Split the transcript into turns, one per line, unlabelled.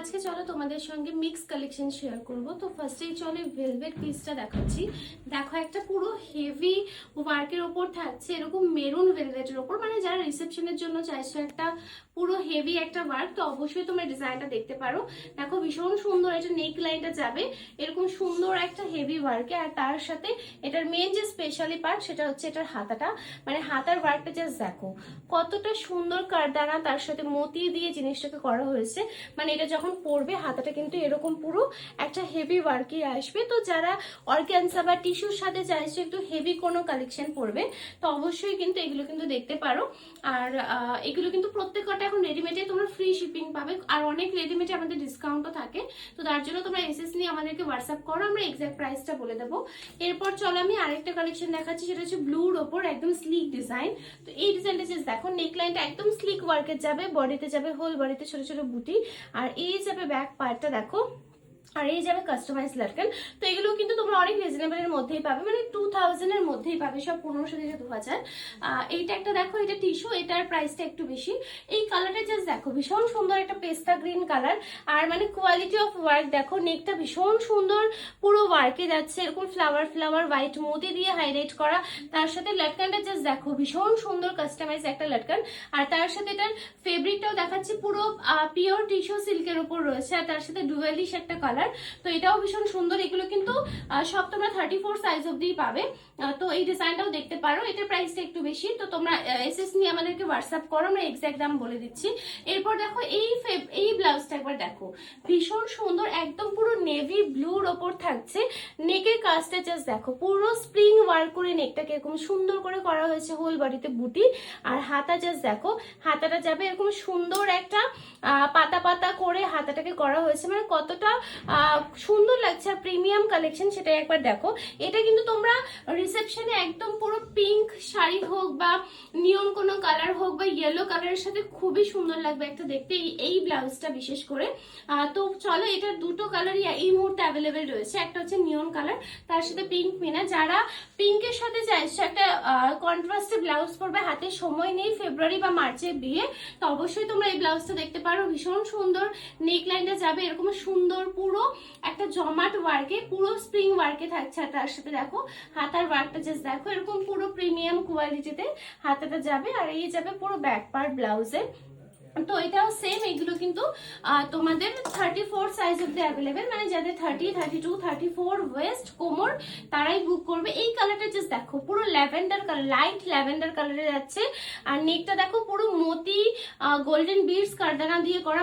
আজকে চলো তোমাদের সঙ্গে মিক্স কালেকশন শেয়ার করব। তো ফার্স্টেই চলো ভেলভেট পিসটা দেখাচ্ছি। দেখো একটা পুরো হেভি ওয়ার্কের ওপর থাকছে, এরকম মেরুন ভেলভেটের ওপর, মানে যারা রিসেপশনের জন্য চাইছো একটা পুরো হেভি একটা ওয়ার্ক, তো অবশ্যই তোমরা ডিজাইনটা দেখতে পারো। দেখো ভীষণ সুন্দর, এটা নেক লাইনটা যাবে এরকম সুন্দর একটা হেভি ওয়ার্কে, আর তার সাথে এটার মেন যে স্পেশালি পার্ট সেটা হচ্ছে এটার হাতাটা, মানে হাতার ওয়ার্কটা জাস্ট দেখো কতটা সুন্দর কারদানা তার সাথে মতি দিয়ে জিনিসটাকে করা হয়েছে। মানে এটা যখন পরবে হাতাটা কিন্তু এরকম পুরো একটা হেভি ওয়ার্কই আসবে। তো যারা অর্গানজা বা টিস্যুর সাথে চাইছে একটু হেভি কোনো কালেকশন পরবে, তো অবশ্যই কিন্তু এগুলো কিন্তু দেখতে পারো। আর এগুলো কিন্তু প্রত্যেকটা এখন রেডিমেডে তোমরা ফ্রি শিপিং পাবে, আর অনেক রেডিমেডে আমাদের ডিসকাউন্টও থাকে। তো তার জন্য তোমরা এসএস নিয়ে আমাদেরকে হোয়াটসঅ্যাপ করো, আমরা এক্সাক্ট প্রাইসটা বলে দেবো। এরপর চলো আমি আরেকটা কালেকশন দেখাচ্ছি, সেটা হচ্ছে ব্লুর ওপর একদম স্লিক ডিজাইন। তো এই ডিজাইনটা জাস্ট দেখো, নেকলাইনটা একদম স্লিক ওয়ার্কের যাবে, বডিতে যাবে হোল বডিতে ছোট ছোট বুটি, আর এই যাবে ব্যাক পার্টটা দেখো, আর এই যাবে কাস্টমাইজ লাটকান। তো এগুলো কিন্তু তোমরা অনেক রিজনেবল এর মধ্যেই পাবে, মানে 2000 এর মধ্যেই পাবে, সব 1500 থেকে 2000। এইটা একটা দেখো, এটা টিস্যু, এটার প্রাইসটা একটু বেশি। এই কালারটা জাস্ট দেখো ভীষণ সুন্দর, একটা পেস্তা গ্রিন কালার, আর মানে কোয়ালিটি অফ ওয়ার্ক দেখো, নেকটা ভীষণ সুন্দর পুরো ওয়ার্কে যাচ্ছে, এরকম ফ্লাওয়ার ফ্লাওয়ার হোয়াইট মোতি দিয়ে হাইলাইট করা। তার সাথে লাটকানটা জাস্ট দেখো ভীষণ সুন্দর কাস্টমাইজ একটা লাটকান, আর তার সাথে এটার ফেব্রিকটাও দেখাচ্ছি পুরো পিওর টিস্যু সিল্কের উপর রয়েছে, আর তার সাথে ডুয়েলিশ একটা কালার। তো এটাও ভীষণ সুন্দর। এগুলো কিন্তু সব তোমরা 34 সাইজ অবধি পাবে। তো এই ডিজাইনটাও দেখতে পারো, এটার প্রাইসটা একটু বেশি। তো তোমরা এসএস নিয়ে আমাদেরকে হোয়াটসঅ্যাপ করো, আমরা এক্সাক্ট দাম বলে দিচ্ছি। এরপর দেখো এই ব্লাউজটা একবার দেখো, ভীষণ সুন্দর, একদম পুরো নেভি ব্লুর ওপর থাকছে। নেকের কাজটা জাস্ট দেখো, পুরো স্প্রিং ওয়ার্ক করে নেকটাকে এরকম সুন্দর করে করা হয়েছে, হোল বডিতে বুটি। আর হাতা জাস্ট দেখো, হাতাটা যাবে এরকম সুন্দর একটা পাতা পাতা করে হাতাটাকে করা হয়েছে, মানে কতটা সুন্দর লাগছে। আর প্রিমিয়াম কালেকশন সেটা একবার দেখো। এটা কিন্তু তোমরা রিসেপশনে একদম পুরো পিঙ্ক শাড়ি হোক বা নিয়ন কোনো কালার হোক বা ইয়েলো কালারের সাথে খুবই সুন্দর লাগবে একটা দেখতে, এই ব্লাউজটা বিশেষ করে। তো চলো, এটার দুটো কালারই এই মুহূর্তে অ্যাভেলেবেল রয়েছে, একটা হচ্ছে নিয়ন কালার, তার সাথে পিঙ্ক মিনা। যারা পিঙ্কের সাথে চাইছে একটা কন্ট্রাস্টে ব্লাউজ পরবে, হাতে সময় নেই, ফেব্রুয়ারি বা মার্চে বিয়ে, তো অবশ্যই তোমরা এই ব্লাউজটা দেখতে পারো। ভীষণ সুন্দর নেক লাইনটা যাবে এরকম সুন্দর পুরো একটা জমাট ওয়ার্কে, পুরো স্প্রিং ওয়ার্কে থাকছে। আর তার সাথে দেখো হাতার ওয়ার্কটা জাস্ট দেখো, এরকম পুরো প্রিমিয়াম কোয়ালিটিতে হাতাটা যাবে, আর এই যাবে পুরো ব্যাক পার্ট ব্লাউজে। তো এটাও সেম, এগুলো কিন্তু তোমাদের 34 সাইজ অব্দি অ্যাভেলেবেল, মানে যাদের 30, 32, 34 ওয়েস্ট কোমর তারাই বুক করবে। এই কালারটা জাস্ট দেখো, পুরো ল্যাভেন্ডার কালার, লাইট ল্যাভেন্ডার কালারে যাচ্ছে। আর নেকটা দেখো পুরো মতি গোল্ডেন বিডস কারদানা দিয়ে করা।